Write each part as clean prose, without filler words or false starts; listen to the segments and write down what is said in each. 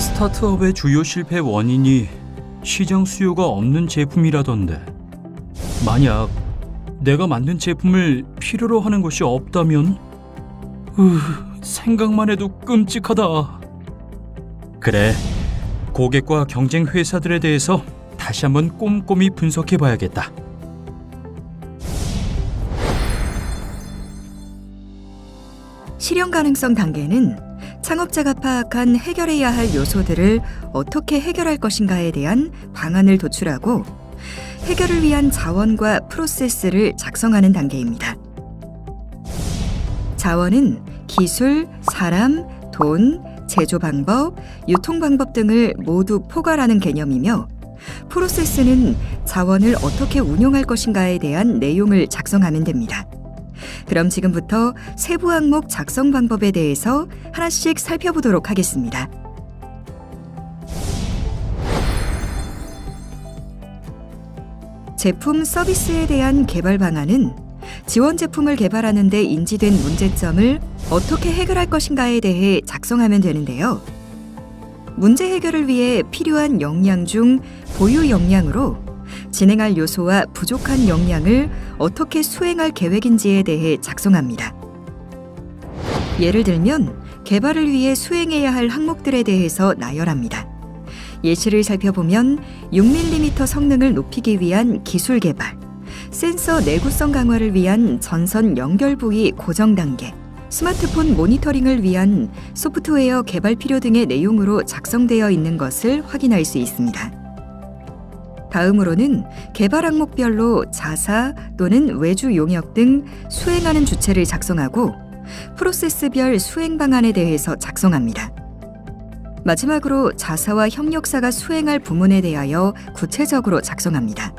스타트업의 주요 실패 원인이 시장 수요가 없는 제품이라던데, 만약 내가 만든 제품을 필요로 하는 것이 없다면? 생각만 해도 끔찍하다. 그래, 고객과 경쟁 회사들에 대해서 다시 한번 꼼꼼히 분석해봐야겠다. 실현 가능성 단계는 창업자가 파악한 해결해야 할 요소들을 어떻게 해결할 것인가에 대한 방안을 도출하고 해결을 위한 자원과 프로세스를 작성하는 단계입니다. 자원은 기술, 사람, 돈, 제조 방법, 유통 방법 등을 모두 포괄하는 개념이며, 프로세스는 자원을 어떻게 운용할 것인가에 대한 내용을 작성하면 됩니다. 그럼 지금부터 세부 항목 작성 방법에 대해서 하나씩 살펴보도록 하겠습니다. 제품 서비스에 대한 개발 방안은 지원 제품을 개발하는 데 인지된 문제점을 어떻게 해결할 것인가에 대해 작성하면 되는데요. 문제 해결을 위해 필요한 역량 중 보유 역량으로 진행할 요소와 부족한 역량을 어떻게 수행할 계획인지에 대해 작성합니다. 예를 들면 개발을 위해 수행해야 할 항목들에 대해서 나열합니다. 예시를 살펴보면 6mm 성능을 높이기 위한 기술 개발, 센서 내구성 강화를 위한 전선 연결 부위 고정 단계, 스마트폰 모니터링을 위한 소프트웨어 개발 필요 등의 내용으로 작성되어 있는 것을 확인할 수 있습니다. 다음으로는 개발 항목별로 자사 또는 외주 용역 등 수행하는 주체를 작성하고 프로세스별 수행 방안에 대해서 작성합니다. 마지막으로 자사와 협력사가 수행할 부문에 대하여 구체적으로 작성합니다.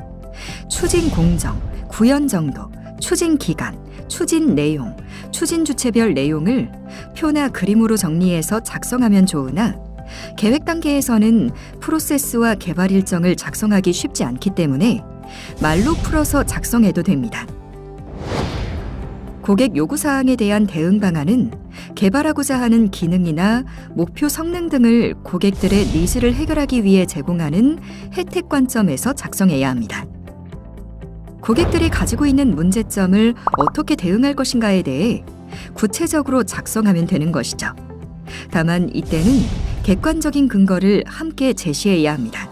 추진 공정, 구현 정도, 추진 기간, 추진 내용, 추진 주체별 내용을 표나 그림으로 정리해서 작성하면 좋으나 계획 단계에서는 프로세스와 개발 일정을 작성하기 쉽지 않기 때문에 말로 풀어서 작성해도 됩니다. 고객 요구사항에 대한 대응 방안은 개발하고자 하는 기능이나 목표 성능 등을 고객들의 니즈를 해결하기 위해 제공하는 혜택 관점에서 작성해야 합니다. 고객들이 가지고 있는 문제점을 어떻게 대응할 것인가에 대해 구체적으로 작성하면 되는 것이죠. 다만 이때는 객관적인 근거를 함께 제시해야 합니다.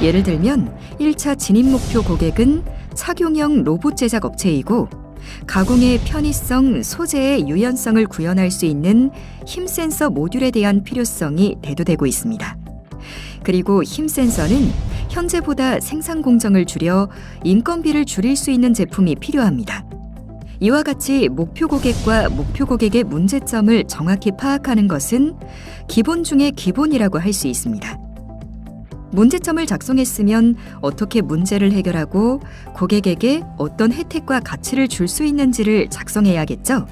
예를 들면 1차 진입 목표 고객은 착용형 로봇 제작 업체이고 가공의 편의성, 소재의 유연성을 구현할 수 있는 힘 센서 모듈에 대한 필요성이 대두되고 있습니다. 그리고 힘 센서는 현재보다 생산 공정을 줄여 인건비를 줄일 수 있는 제품이 필요합니다. 이와 같이 목표 고객과 목표 고객의 문제점을 정확히 파악하는 것은 기본 중의 기본이라고 할 수 있습니다. 문제점을 작성했으면 어떻게 문제를 해결하고 고객에게 어떤 혜택과 가치를 줄 수 있는지를 작성해야겠죠.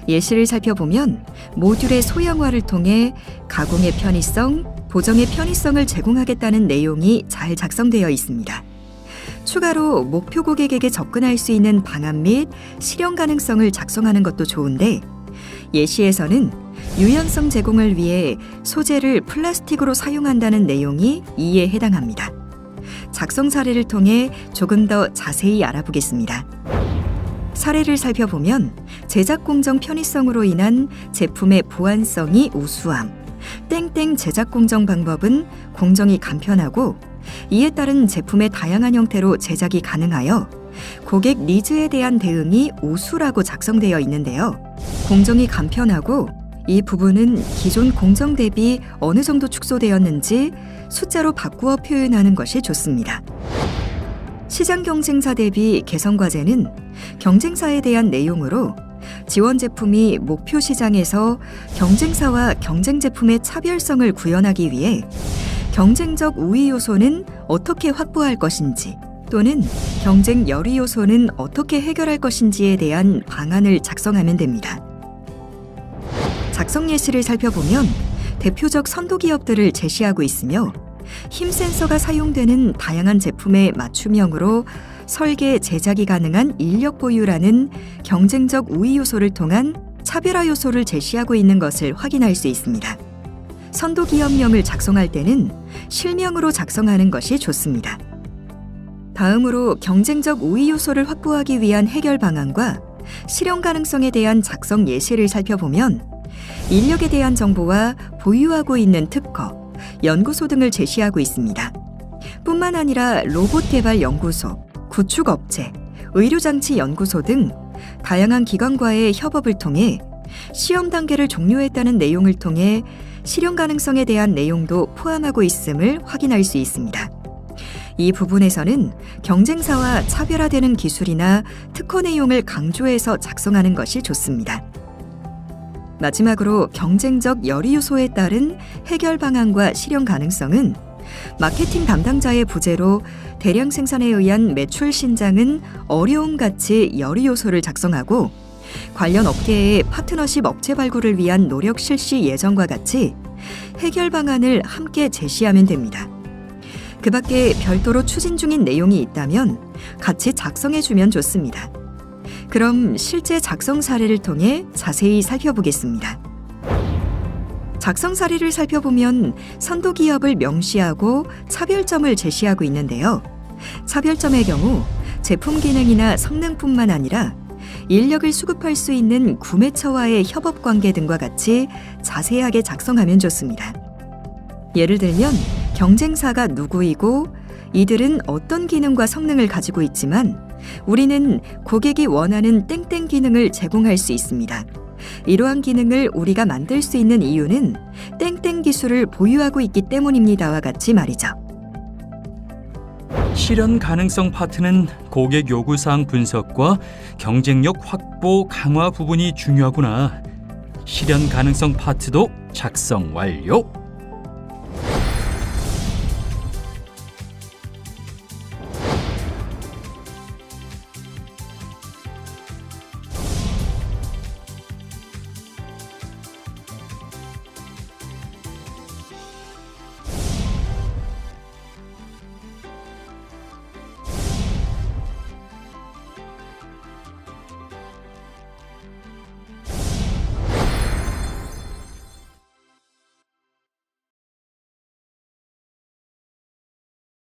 예시를 살펴보면 모듈의 소형화를 통해 가공의 편의성, 보정의 편의성을 제공하겠다는 내용이 잘 작성되어 있습니다. 추가로 목표 고객에게 접근할 수 있는 방안 및 실현 가능성을 작성하는 것도 좋은데, 예시에서는 유연성 제공을 위해 소재를 플라스틱으로 사용한다는 내용이 이에 해당합니다. 작성 사례를 통해 조금 더 자세히 알아보겠습니다. 사례를 살펴보면 제작 공정 편의성으로 인한 제품의 보안성이 우수함, 땡땡 제작 공정 방법은 공정이 간편하고 이에 따른 제품의 다양한 형태로 제작이 가능하여 고객 니즈에 대한 대응이 우수라고 작성되어 있는데요. 공정이 간편하고 이 부분은 기존 공정 대비 어느 정도 축소되었는지 숫자로 바꾸어 표현하는 것이 좋습니다. 시장 경쟁사 대비 개선 과제는 경쟁사에 대한 내용으로 지원 제품이 목표 시장에서 경쟁사와 경쟁 제품의 차별성을 구현하기 위해 경쟁적 우위 요소는 어떻게 확보할 것인지 또는 경쟁 열의 요소는 어떻게 해결할 것인지에 대한 방안을 작성하면 됩니다. 작성 예시를 살펴보면 대표적 선도 기업들을 제시하고 있으며 힘 센서가 사용되는 다양한 제품의 맞춤형으로 설계, 제작이 가능한 인력 보유라는 경쟁적 우위 요소를 통한 차별화 요소를 제시하고 있는 것을 확인할 수 있습니다. 선도기업명을 작성할 때는 실명으로 작성하는 것이 좋습니다. 다음으로 경쟁적 우위 요소를 확보하기 위한 해결 방안과 실현 가능성에 대한 작성 예시를 살펴보면 인력에 대한 정보와 보유하고 있는 특허, 연구소 등을 제시하고 있습니다. 뿐만 아니라 로봇 개발 연구소, 구축업체, 의료장치 연구소 등 다양한 기관과의 협업을 통해 시험 단계를 종료했다는 내용을 통해 실현 가능성에 대한 내용도 포함하고 있음을 확인할 수 있습니다. 이 부분에서는 경쟁사와 차별화되는 기술이나 특허 내용을 강조해서 작성하는 것이 좋습니다. 마지막으로 경쟁적 열의 요소에 따른 해결 방안과 실현 가능성은 마케팅 담당자의 부재로 대량 생산에 의한 매출 신장은 어려움 같이 열의 요소를 작성하고 관련 업계의 파트너십 업체 발굴을 위한 노력 실시 예정과 같이 해결 방안을 함께 제시하면 됩니다. 그 밖에 별도로 추진 중인 내용이 있다면 같이 작성해주면 좋습니다. 그럼 실제 작성 사례를 통해 자세히 살펴보겠습니다. 작성 사례를 살펴보면 선도 기업을 명시하고 차별점을 제시하고 있는데요. 차별점의 경우 제품 기능이나 성능뿐만 아니라 인력을 수급할 수 있는 구매처와의 협업 관계 등과 같이 자세하게 작성하면 좋습니다. 예를 들면 경쟁사가 누구이고 이들은 어떤 기능과 성능을 가지고 있지만 우리는 고객이 원하는 땡땡 기능을 제공할 수 있습니다. 이러한 기능을 우리가 만들 수 있는 이유는 땡땡 기술을 보유하고 있기 때문입니다와 같이 말이죠. 실현 가능성 파트는 고객 요구사항 분석과 경쟁력 확보 강화 부분이 중요하구나. 실현 가능성 파트도 작성 완료.